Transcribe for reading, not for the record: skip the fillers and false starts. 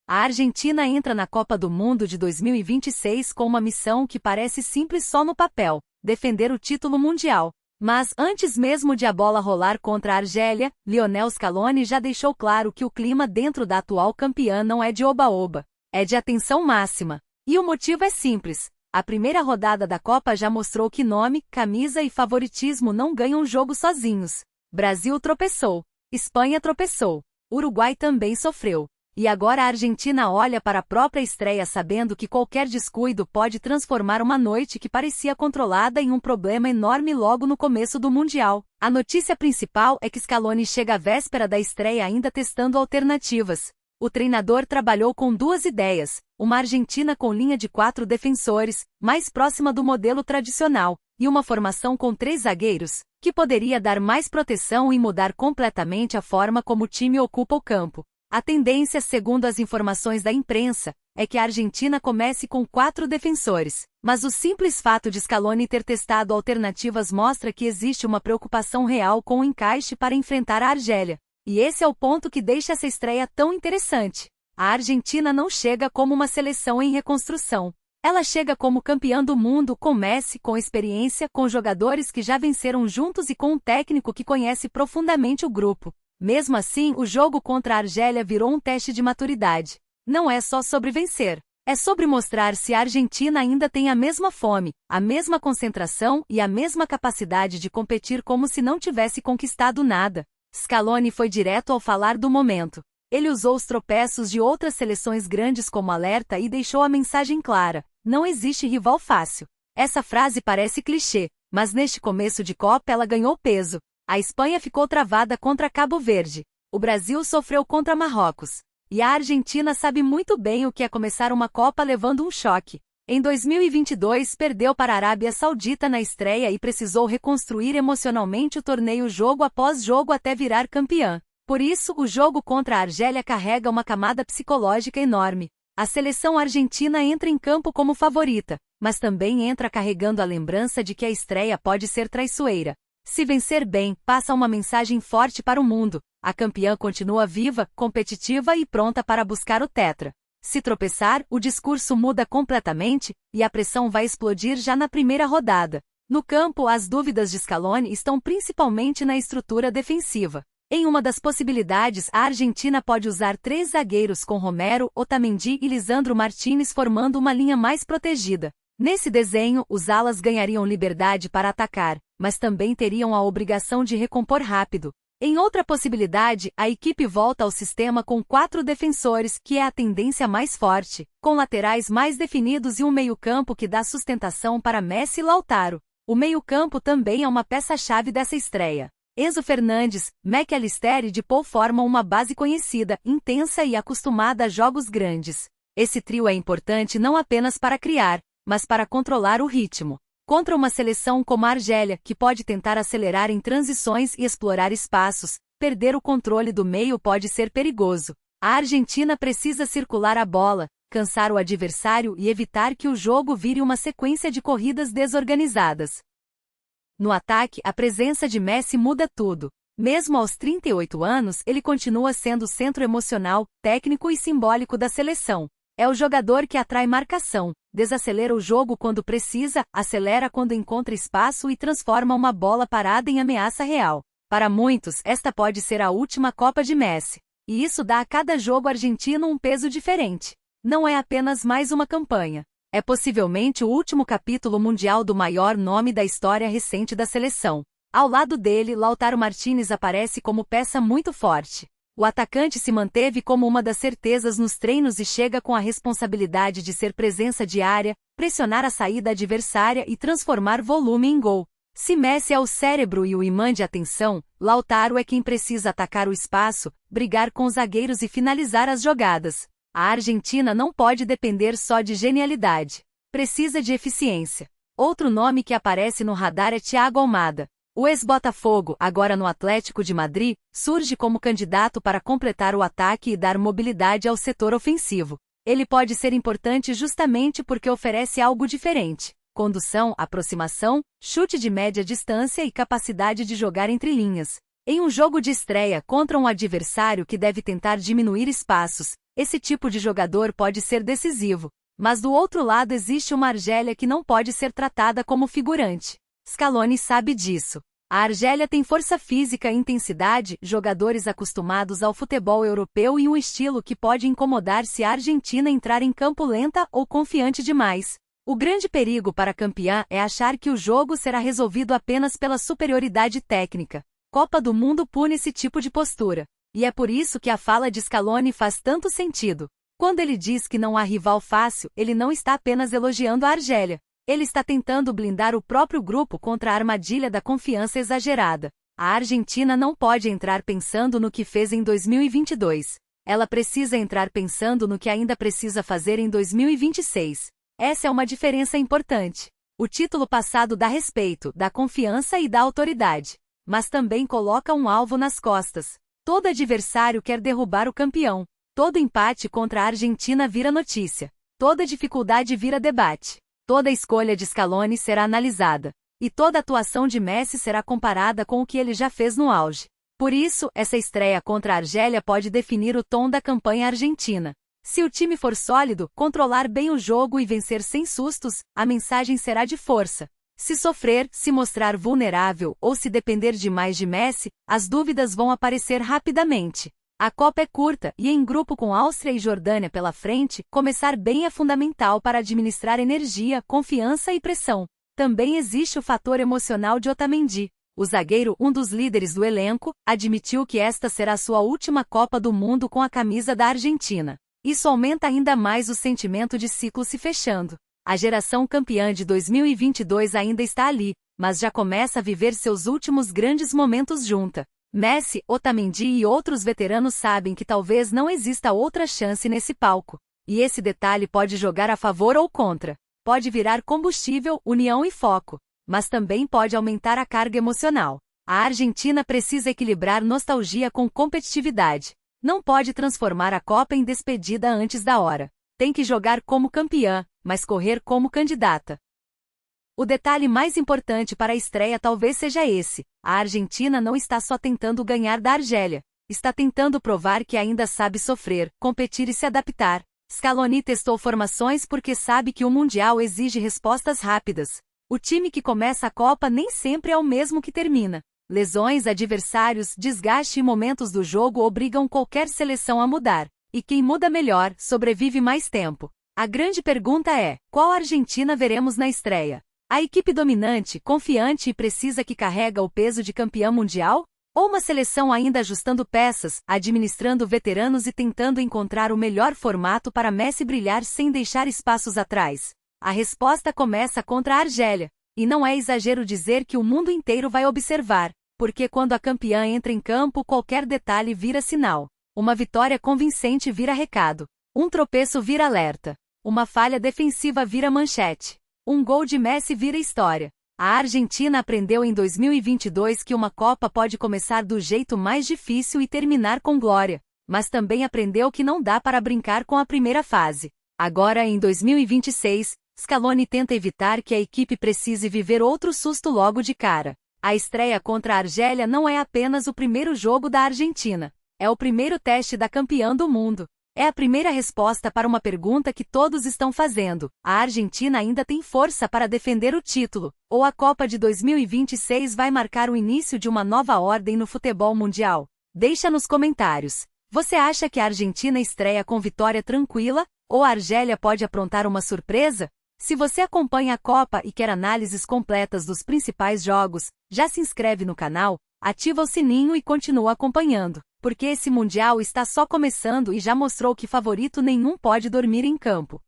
A Argentina entra na Copa do Mundo de 2026 com uma missão que parece simples só no papel: defender o título mundial. Mas, antes mesmo de a bola rolar contra a Argélia, Lionel Scaloni já deixou claro que o clima dentro da atual campeã não é de oba-oba, é de atenção máxima. E o motivo é simples: a primeira rodada da Copa já mostrou que nome, camisa e favoritismo não ganham jogo sozinhos. Brasil tropeçou, Espanha tropeçou, Uruguai também sofreu. E agora a Argentina olha para a própria estreia sabendo que qualquer descuido pode transformar uma noite que parecia controlada em um problema enorme logo no começo do Mundial. A notícia principal é que Scaloni chega à véspera da estreia ainda testando alternativas. O treinador trabalhou com duas ideias: uma Argentina com linha de 4 defensores, mais próxima do modelo tradicional, e uma formação com 3 zagueiros, que poderia dar mais proteção e mudar completamente a forma como o time ocupa o campo. A tendência, segundo as informações da imprensa, é que a Argentina comece com 4 defensores, mas o simples fato de Scaloni ter testado alternativas mostra que existe uma preocupação real com o encaixe para enfrentar a Argélia. E esse é o ponto que deixa essa estreia tão interessante. A Argentina não chega como uma seleção em reconstrução. Ela chega como campeã do mundo, com Messi, com experiência, com jogadores que já venceram juntos e com um técnico que conhece profundamente o grupo. Mesmo assim, o jogo contra a Argélia virou um teste de maturidade. Não é só sobre vencer. É sobre mostrar se a Argentina ainda tem a mesma fome, a mesma concentração e a mesma capacidade de competir como se não tivesse conquistado nada. Scaloni foi direto ao falar do momento. Ele usou os tropeços de outras seleções grandes como alerta e deixou a mensagem clara: não existe rival fácil. Essa frase parece clichê, mas neste começo de Copa ela ganhou peso. A Espanha ficou travada contra Cabo Verde. O Brasil sofreu contra Marrocos. E a Argentina sabe muito bem o que é começar uma Copa levando um choque. Em 2022 perdeu para a Arábia Saudita na estreia e precisou reconstruir emocionalmente o torneio jogo após jogo até virar campeã. Por isso, o jogo contra a Argélia carrega uma camada psicológica enorme. A seleção argentina entra em campo como favorita, mas também entra carregando a lembrança de que a estreia pode ser traiçoeira. Se vencer bem, passa uma mensagem forte para o mundo: a campeã continua viva, competitiva e pronta para buscar o tetra. Se tropeçar, o discurso muda completamente, e a pressão vai explodir já na primeira rodada. No campo, as dúvidas de Scaloni estão principalmente na estrutura defensiva. Em uma das possibilidades, a Argentina pode usar 3 zagueiros com Romero, Otamendi e Lisandro Martínez formando uma linha mais protegida. Nesse desenho, os alas ganhariam liberdade para atacar, mas também teriam a obrigação de recompor rápido. Em outra possibilidade, a equipe volta ao sistema com 4 defensores, que é a tendência mais forte, com laterais mais definidos e um meio-campo que dá sustentação para Messi e Lautaro. O meio-campo também é uma peça-chave dessa estreia. Enzo Fernandes, McAllister e De Paul formam uma base conhecida, intensa e acostumada a jogos grandes. Esse trio é importante não apenas para criar, mas para controlar o ritmo. Contra uma seleção como a Argélia, que pode tentar acelerar em transições e explorar espaços, perder o controle do meio pode ser perigoso. A Argentina precisa circular a bola, cansar o adversário e evitar que o jogo vire uma sequência de corridas desorganizadas. No ataque, a presença de Messi muda tudo. Mesmo aos 38 anos, ele continua sendo o centro emocional, técnico e simbólico da seleção. É o jogador que atrai marcação, desacelera o jogo quando precisa, acelera quando encontra espaço e transforma uma bola parada em ameaça real. Para muitos, esta pode ser a última Copa de Messi. E isso dá a cada jogo argentino um peso diferente. Não é apenas mais uma campanha. É possivelmente o último capítulo mundial do maior nome da história recente da seleção. Ao lado dele, Lautaro Martínez aparece como peça muito forte. O atacante se manteve como uma das certezas nos treinos e chega com a responsabilidade de ser presença diária, pressionar a saída adversária e transformar volume em gol. Se Messi é o cérebro e o imã de atenção, Lautaro é quem precisa atacar o espaço, brigar com os zagueiros e finalizar as jogadas. A Argentina não pode depender só de genialidade. Precisa de eficiência. Outro nome que aparece no radar é Thiago Almada. O ex-Botafogo, agora no Atlético de Madrid, surge como candidato para completar o ataque e dar mobilidade ao setor ofensivo. Ele pode ser importante justamente porque oferece algo diferente: condução, aproximação, chute de média distância e capacidade de jogar entre linhas. Em um jogo de estreia contra um adversário que deve tentar diminuir espaços, Esse tipo de jogador pode ser decisivo. Mas do outro lado existe uma Argélia que não pode ser tratada como figurante. Scaloni sabe disso. A Argélia tem força física e intensidade, jogadores acostumados ao futebol europeu e um estilo que pode incomodar se a Argentina entrar em campo lenta ou confiante demais. O grande perigo para a campeã é achar que o jogo será resolvido apenas pela superioridade técnica. Copa do Mundo pune esse tipo de postura. E é por isso que a fala de Scaloni faz tanto sentido. Quando ele diz que não há rival fácil, ele não está apenas elogiando a Argélia. Ele está tentando blindar o próprio grupo contra a armadilha da confiança exagerada. A Argentina não pode entrar pensando no que fez em 2022. Ela precisa entrar pensando no que ainda precisa fazer em 2026. Essa é uma diferença importante. O título passado dá respeito, dá confiança e dá autoridade. Mas também coloca um alvo nas costas. Todo adversário quer derrubar o campeão. Todo empate contra a Argentina vira notícia. Toda dificuldade vira debate. Toda escolha de Scaloni será analisada. E toda atuação de Messi será comparada com o que ele já fez no auge. Por isso, essa estreia contra a Argélia pode definir o tom da campanha argentina. Se o time for sólido, controlar bem o jogo e vencer sem sustos, a mensagem será de força. Se sofrer, se mostrar vulnerável ou se depender demais de Messi, as dúvidas vão aparecer rapidamente. A Copa é curta e, em grupo com Áustria e Jordânia pela frente, começar bem é fundamental para administrar energia, confiança e pressão. Também existe o fator emocional de Otamendi. O zagueiro, um dos líderes do elenco, admitiu que esta será sua última Copa do Mundo com a camisa da Argentina. Isso aumenta ainda mais o sentimento de ciclo se fechando. A geração campeã de 2022 ainda está ali, mas já começa a viver seus últimos grandes momentos junta. Messi, Otamendi e outros veteranos sabem que talvez não exista outra chance nesse palco. E esse detalhe pode jogar a favor ou contra. Pode virar combustível, união e foco. Mas também pode aumentar a carga emocional. A Argentina precisa equilibrar nostalgia com competitividade. Não pode transformar a Copa em despedida antes da hora. Tem que jogar como campeã, mas correr como candidata. O detalhe mais importante para a estreia talvez seja esse: a Argentina não está só tentando ganhar da Argélia, está tentando provar que ainda sabe sofrer, competir e se adaptar. Scaloni testou formações porque sabe que o Mundial exige respostas rápidas. O time que começa a Copa nem sempre é o mesmo que termina. Lesões, adversários, desgaste e momentos do jogo obrigam qualquer seleção a mudar. E quem muda melhor, sobrevive mais tempo. A grande pergunta é: qual Argentina veremos na estreia? A equipe dominante, confiante e precisa que carrega o peso de campeã mundial? Ou uma seleção ainda ajustando peças, administrando veteranos e tentando encontrar o melhor formato para Messi brilhar sem deixar espaços atrás? A resposta começa contra a Argélia. E não é exagero dizer que o mundo inteiro vai observar, porque quando a campeã entra em campo qualquer detalhe vira sinal. Uma vitória convincente vira recado. Um tropeço vira alerta. Uma falha defensiva vira manchete. Um gol de Messi vira história. A Argentina aprendeu em 2022 que uma Copa pode começar do jeito mais difícil e terminar com glória. Mas também aprendeu que não dá para brincar com a primeira fase. Agora, em 2026, Scaloni tenta evitar que a equipe precise viver outro susto logo de cara. A estreia contra a Argélia não é apenas o primeiro jogo da Argentina. É o primeiro teste da campeã do mundo. É a primeira resposta para uma pergunta que todos estão fazendo: a Argentina ainda tem força para defender o título? Ou a Copa de 2026 vai marcar o início de uma nova ordem no futebol mundial? Deixa nos comentários. Você acha que a Argentina estreia com vitória tranquila? Ou a Argélia pode aprontar uma surpresa? Se você acompanha a Copa e quer análises completas dos principais jogos, já se inscreve no canal, ativa o sininho e continua acompanhando, porque esse Mundial está só começando e já mostrou que favorito nenhum pode dormir em campo.